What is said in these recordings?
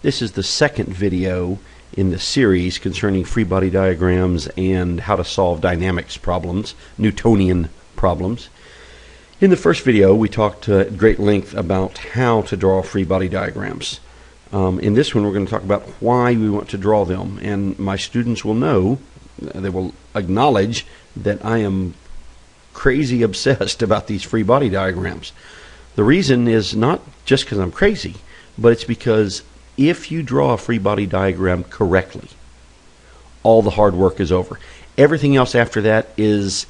This is the second video in the series concerning free body diagrams and how to solve dynamics problems, Newtonian problems. In the first video, we talked at great length about how to draw free body diagrams. In this one, we're going to talk about why we want to draw them, and my students will know, they will acknowledge that I am crazy obsessed about these free body diagrams. The reason is not just because I'm crazy, but it's because if you draw a free body diagram correctly, all the hard work is over. Everything else after that is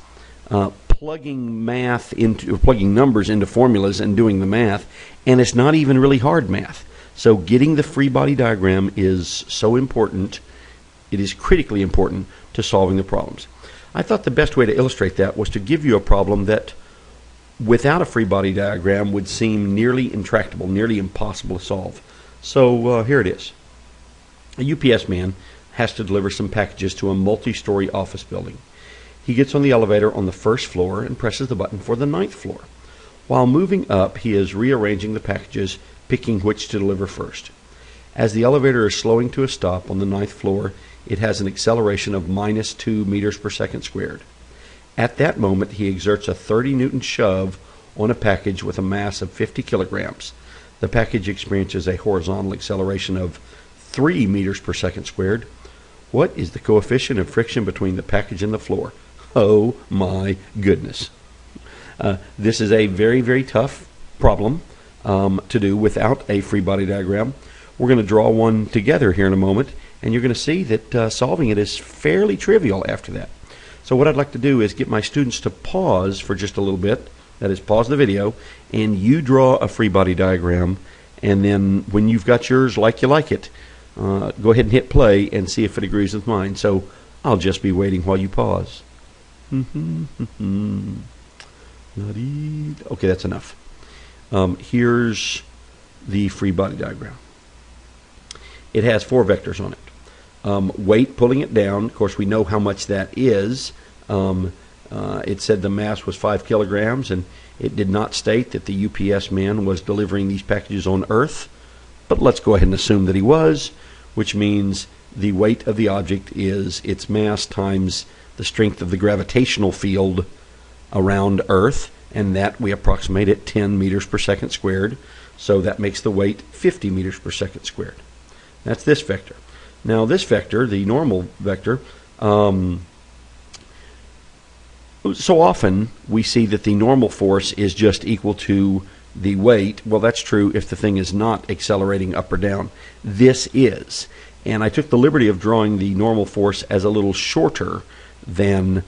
plugging numbers into formulas and doing the math, and it's not even really hard math. So getting the free body diagram is so important. It is critically important to solving the problems. I thought the best way to illustrate that was to give you a problem that without a free body diagram would seem nearly intractable, nearly impossible to solve. So here it is. A UPS man has to deliver some packages to a multi-story office building. He gets on the elevator on the first floor and presses the button for the 9th floor. While moving up, he is rearranging the packages, picking which to deliver first. As the elevator is slowing to a stop on the 9th floor, it has an acceleration of -2 meters per second squared. At that moment, he exerts a 30-Newton shove on a package with a mass of 50 kilograms. The package experiences a horizontal acceleration of 3 meters per second squared. What is the coefficient of friction between the package and the floor? Oh my goodness. This is a very, very tough problem to do without a free body diagram. We're going to draw one together here in a moment, and you're going to see that solving it is fairly trivial after that. So what I'd like to do is get my students to pause for just a little bit. That is, pause the video, and you draw a free body diagram, and then when you've got yours like you like it, go ahead and hit play and see if it agrees with mine. So I'll just be waiting while you pause. Okay, that's enough. Here's the free body diagram. It has 4 vectors on it. Weight pulling it down, of course we know how much that is. It said the mass was 5 kilograms, and it did not state that the UPS man was delivering these packages on Earth, but let's go ahead and assume that he was, which means the weight of the object is its mass times the strength of the gravitational field around Earth, and that we approximate at 10 meters per second squared, so that makes the weight 50 meters per second squared. That's this vector. Now this vector, the normal vector, so often we see that the normal force is just equal to the weight. Well, that's true if the thing is not accelerating up or down. This is. And I took the liberty of drawing the normal force as a little shorter than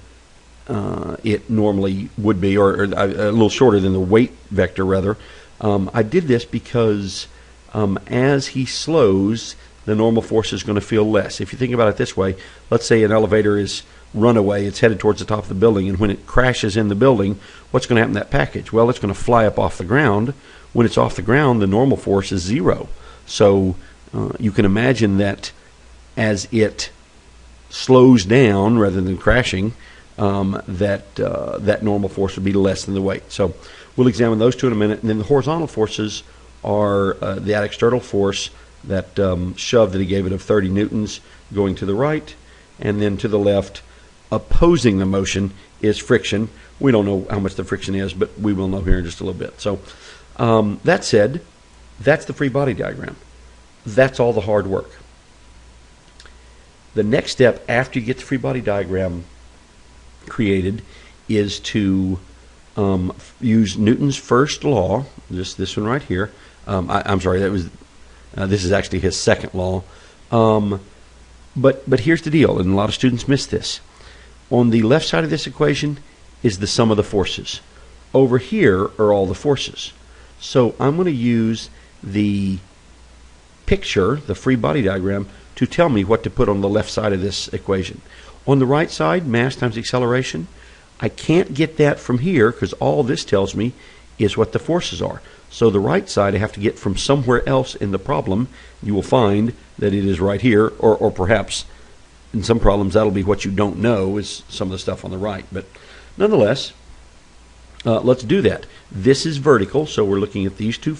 it normally would be, or a little shorter than the weight vector, rather. I did this because as he slows, the normal force is going to feel less. If you think about it this way, let's say an elevator is runaway, it's headed towards the top of the building, and when it crashes in the building, what's going to happen to that package? Well, it's going to fly up off the ground. When it's off the ground, the normal force is 0. So you can imagine that as it slows down rather than crashing, that normal force would be less than the weight. So we'll examine those two in a minute. And then the horizontal forces are that external force, that shove that he gave it of 30 newtons going to the right, and then to the left, opposing the motion, is friction. We don't know how much the friction is, but we will know here in just a little bit. So that said, that's the free body diagram. That's all the hard work. The next step after you get the free body diagram created is to use Newton's first law, just this one right here. I'm sorry, that was this is actually his second law. But here's the deal, and a lot of students miss this. On the left side of this equation is the sum of the forces. Over here are all the forces. So I'm going to use the picture, the free body diagram, to tell me what to put on the left side of this equation. On the right side, mass times acceleration, I can't get that from here because all this tells me is what the forces are. So the right side I have to get from somewhere else in the problem. You will find that it is right here, or perhaps in some problems that'll be what you don't know is some of the stuff on the right. But nonetheless, let's do that. This is vertical, so we're looking at these two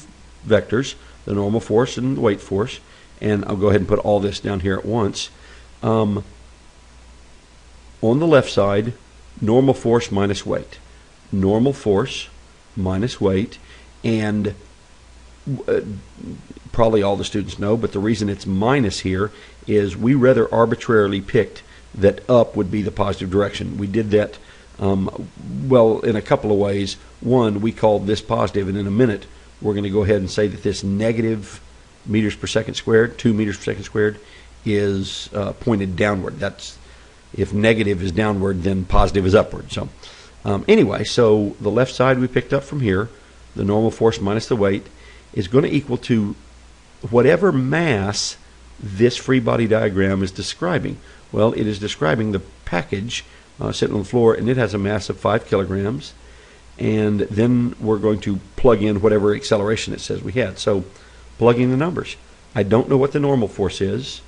vectors, the normal force and the weight force, and I'll go ahead and put all this down here at once. On the left side, normal force minus weight. Normal force minus weight, and probably all the students know, but the reason it's minus here is we rather arbitrarily picked that up would be the positive direction. We did that, well, in a couple of ways. One, we called this positive, and in a minute, we're going to go ahead and say that this negative meters per second squared, 2 meters per second squared, is pointed downward. That's, if negative is downward, then positive is upward. So anyway, so the left side we picked up from here, the normal force minus the weight, is going to equal to whatever mass this free body diagram is describing. Well, it is describing the package sitting on the floor, and it has a mass of 5 kilograms. And then we're going to plug in whatever acceleration it says we had. So plugging the numbers. I don't know what the normal force is.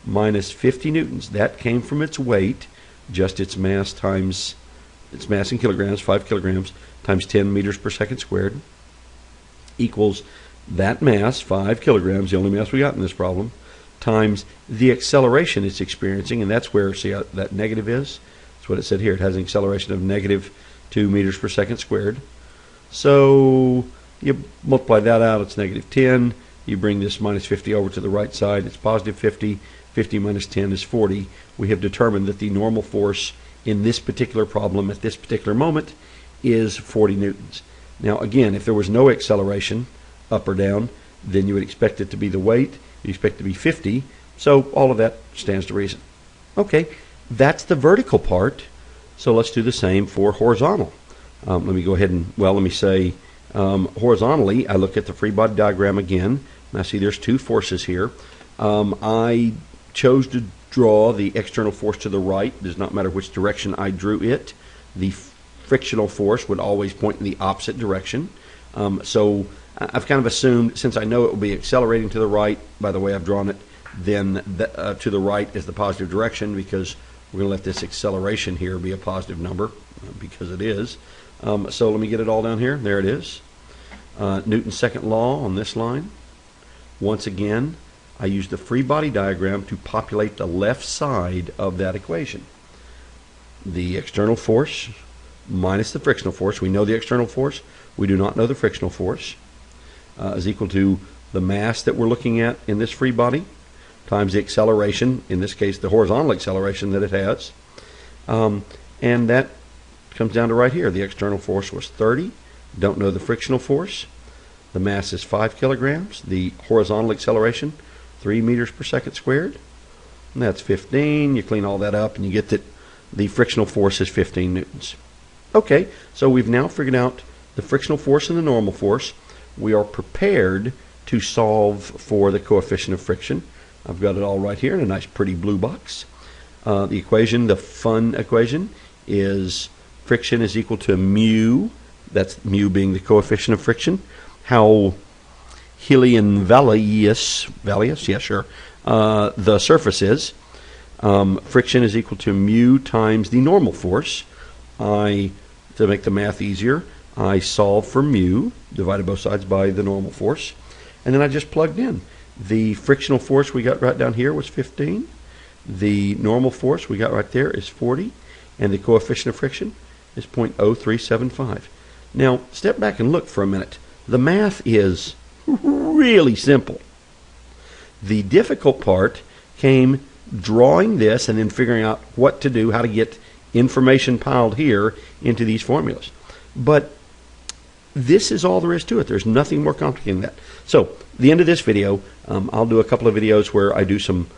Minus 50 newtons. That came from its weight, just its mass times its mass in kilograms, 5 kilograms, times 10 meters per second squared, equals that mass, 5 kilograms, the only mass we got in this problem, times the acceleration it's experiencing, and that's where, see how that negative is? That's what it said here. It has an acceleration of negative 2 meters per second squared. So you multiply that out, it's negative 10. You bring this minus 50 over to the right side, it's positive 50. 50 minus 10 is 40. We have determined that the normal force in this particular problem at this particular moment is 40 newtons. Now again, if there was no acceleration, up or down, then you would expect it to be the weight. You expect it to be 50. So all of that stands to reason. Okay, that's the vertical part. So let's do the same for horizontal. Let me go ahead and, well, let me say horizontally, I look at the free body diagram again, and I see there's two forces here. I chose to draw the external force to the right. It does not matter which direction I drew it. The frictional force would always point in the opposite direction. So I've kind of assumed, since I know it will be accelerating to the right by the way I've drawn it, then to the right is the positive direction, because we're going to let this acceleration here be a positive number, because it is. So let me get it all down here. There it is. Newton's second law on this line. Once again, I use the free body diagram to populate the left side of that equation. The external force minus the frictional force. We know the external force. We do not know the frictional force. Is equal to the mass that we're looking at in this free body times the acceleration, in this case the horizontal acceleration that it has. And that comes down to right here. The external force was 30. Don't know the frictional force. The mass is 5 kilograms. The horizontal acceleration, 3 meters per second squared. And that's 15. You clean all that up and you get that the frictional force is 15 newtons. Okay, so we've now figured out the frictional force and the normal force. We are prepared to solve for the coefficient of friction. I've got it all right here in a nice pretty blue box. The equation, the fun equation, is friction is equal to mu. That's mu being the coefficient of friction. How hilly and valleyous, yeah, sure, the surface is. Friction is equal to mu times the normal force. To make the math easier, I solve for mu, divided both sides by the normal force, and then I just plugged in. The frictional force we got right down here was 15. The normal force we got right there is 40, and the coefficient of friction is 0.0375. Now, step back and look for a minute. The math is really simple. The difficult part came drawing this and then figuring out what to do, how to get information piled here into these formulas. But this is all there is to it. There's nothing more complicated than that. So, the end of this video, I'll do a couple of videos where I do some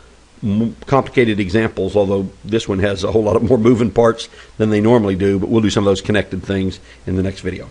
complicated examples, although this one has a whole lot of more moving parts than they normally do, but we'll do some of those connected things in the next video.